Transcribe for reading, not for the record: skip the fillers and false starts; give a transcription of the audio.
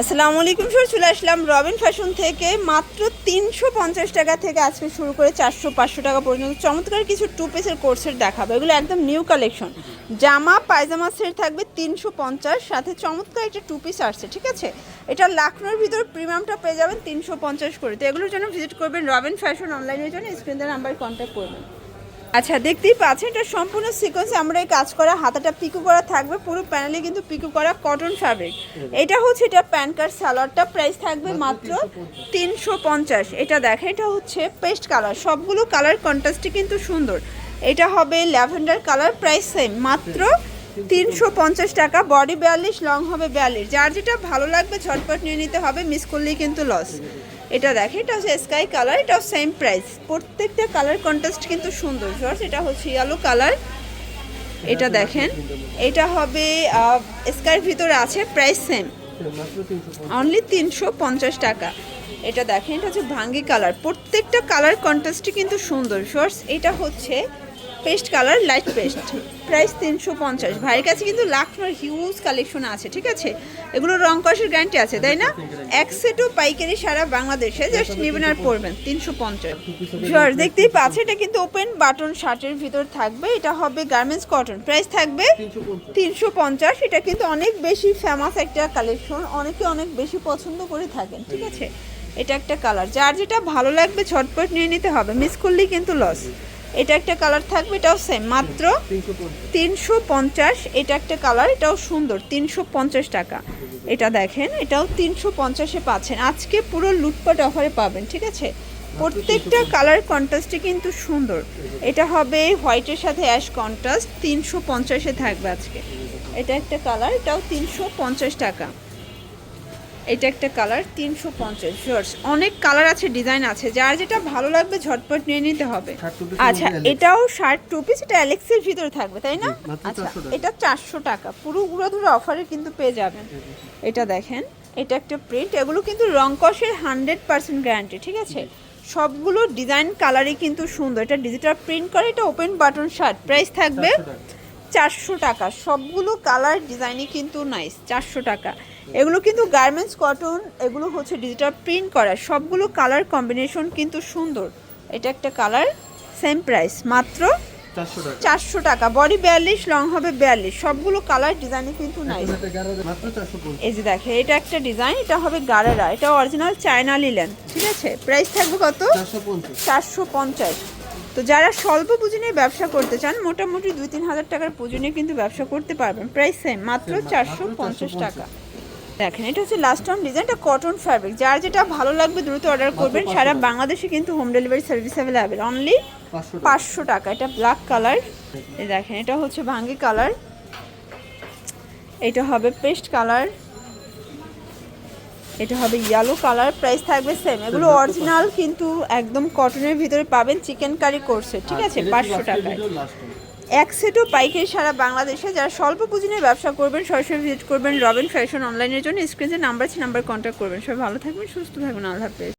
আসসালামু আলাইকুম স্যার, চলে আসলাম রবিন ফ্যাশন থেকে। মাত্র 350 টাকা থেকে আজকে শুরু করে 400-500 টাকা পর্যন্ত চমৎকার কিছু টু পিসের কোর্সের দেখাবো। এগুলো একদম নিউ কালেকশন। জামা পায়জামা সেট থাকবে 350, সাথে চমৎকার একটা টু পিস আসছে, ঠিক আছে। এটা লাখনোর ভিতর প্রিমিয়ামটা পেয়ে যাবেন 350 করে। তো এগুলোর জন্য ভিজিট করবেন রবিন ফ্যাশন অনলাইনের জন্য, স্ক্রিনের নাম্বার কন্ট্যাক্ট করবেন। আচ্ছা, দেখতেই পাচ্ছেন এটা সম্পূর্ণ সিকোয়েন্সে আমরা এই কাজ করা, হাতাটা পিকো করা থাকবে, পুরো প্যানেলে কিন্তু পিকো করা কটন ফ্যাব্রিক। এটা হচ্ছে এটা প্যান্ট কাট সালোয়ারটা, প্রাইস থাকবে মাত্র 350। এটা দেখেন, এটা হচ্ছে পেস্ট কালার, সবগুলো কালার কন্ট্রাস্টই কিন্তু সুন্দর। এটা হবে ল্যাভেন্ডার কালার, প্রাইস সেম মাত্র 350 টাকা। বডি 42, লং হবে 42। যার যেটা ভালো লাগবে ঝটপট নিয়ে নিতে হবে, মিস করলেই কিন্তু লস। এটা দেখে, এটা হচ্ছে স্কাই কালার, এটাও সেম প্রাইস। প্রত্যেকটা কালার কন্ট্রাস্ট কিন্তু সুন্দর। জর্জ এটা হচ্ছে ইয়েলো কালার, এটা দেখেন, এটা হবে স্কাইয়ের ভিতরে আছে, প্রাইস সেম অনলি 350 টাকা। এটা দেখেন, এটা হচ্ছে ভাঙ্গি কালার, প্রত্যেকটা কালার কন্ট্রাস্টই কিন্তু সুন্দর। জর্জ এটা হচ্ছে paste colour, light paste, price 350। ভাইয়ের কাছে কিন্তু লাখনোর হিউজ কালেকশন আছে, ঠিক আছে। এগুলো রং কষের গ্যারান্টি আছে, তাই না? এক সেটও পাইকারি সারা বাংলাদেশে, জাস্ট নেবেন আর পড়বেন 350। জর্জ দেখতেই পাচ্ছে, এটা কিন্তু ওপেন বাটন শার্টের ভিতর থাকবে। এটা হবে গার্মেন্টস কটন, প্রাইস থাকবে 350। এটা কিন্তু অনেক বেশি ফেমাস একটা কালেকশন, অনেকে অনেক বেশি পছন্দ করে থাকেন, ঠিক আছে। এটা একটা কালার, যার যেটা ভালো লাগবে ঝটপট নিয়ে নিতে হবে, মিস করলেই কিন্তু লস। এটা একটা কালার থাকবে, এটাও সেম মাত্র 350। এটা একটা কালার, এটাও সুন্দর, 350 টাকা। এটা দেখেন, এটাও 350-এ পাচ্ছেন। আজকে পুরো লুটপাট অফারে পাবেন, ঠিক আছে। প্রত্যেকটা কালার কন্ট্রাস্টই কিন্তু সুন্দর। এটা হবে হোয়াইটের সাথে অ্যাশ কন্ট্রাস্ট, 350-এ থাকবে আজকে। এটা একটা কালার, এটাও 350 টাকা। এটা একটা কালার, 350। জর্জ অনেক কালার আছে, ডিজাইন আছে, যার যেটা ভালো লাগবে ঝটপট নিয়ে নিতে হবে। আচ্ছা, এটাও শার্ট টু পিস, এটা অ্যালেক্সের ভিতরে থাকবে, তাই না? আচ্ছা, এটা 400 টাকা, পুরো উড়াধুরা অফারে কিন্তু পেয়ে যাবেন। এটা দেখেন, এটা একটা প্রিন্ট, এগুলো কিন্তু রং কষের 100% গ্যারান্টি, ঠিক আছে। সবগুলো ডিজাইন কালারই কিন্তু সুন্দর। এটা ডিজিটাল প্রিন্ট করে, এটা ওপেন বাটন শার্ট, প্রাইস থাকবে 400 টাকা। সবগুলো কালার ডিজাইনই কিন্তু নাইস, 400 টাকা। এগুলো কিন্তু গার্মেন্টস কটন, এগুলো হচ্ছে ডিজিটাল প্রিন্ট করা, সবগুলো কালার কম্বিনেশন কিন্তু সুন্দর। এটা একটা কালার, সেম প্রাইস মাত্র 400 টাকা। বডি 42, লং হবে 42, সবগুলো কালার ডিজাইনই কিন্তু নাইস। এই যে দেখে, এটা একটা ডিজাইন, এটা হবে গারারা, এটা অরিজিনাল চায়না লিলেন, ঠিক আছে। প্রাইস থাকবে কত? 450। তো যারা স্বল্প পুঁজি নিয়ে ব্যবসা করতে চান, মোটামুটি 2-3 হাজার টাকার পুঁজি নিয়ে কিন্তু ব্যবসা করতে পারবেন, প্রাইস সেম মাত্র 450 টাকা। দেখেন, এটা হচ্ছে লাস্ট টাইম ডিজাইনটা কটন ফ্যাব্রিক, যার যেটা ভালো লাগবে দ্রুত অর্ডার করবেন। সারা বাংলাদেশে কিন্তু home delivery service available, only 500 টাকা। এটা ব্ল্যাক কালার, এই দেখেন, এটা হচ্ছে ভাঙ্গি কালার, এটা হবে পেস্ট কালার, এটা হবে ইয়েলো কালার, প্রাইস থাকবে সেম। এগুলো অরিজিনাল কিন্তু একদম কটনের ভিতরে পাবেন, চিকেন কারি কোর্সে, ঠিক আছে, 500 টাকায়। এক সেটও পাইকারি সারা বাংলাদেশে। যারা স্বল্প পুঁজি নিয়ে ব্যবসা করবেন, সরাসরি ভিজিট করবেন রবিন ফ্যাশন অনলাইনের জন্য, স্ক্রিনে নাম্বার আছে, নাম্বার কন্ট্যাক্ট করবেন। সবাই ভালো থাকবেন, সুস্থ থাকবেন, আল্লাহ হাফেজ।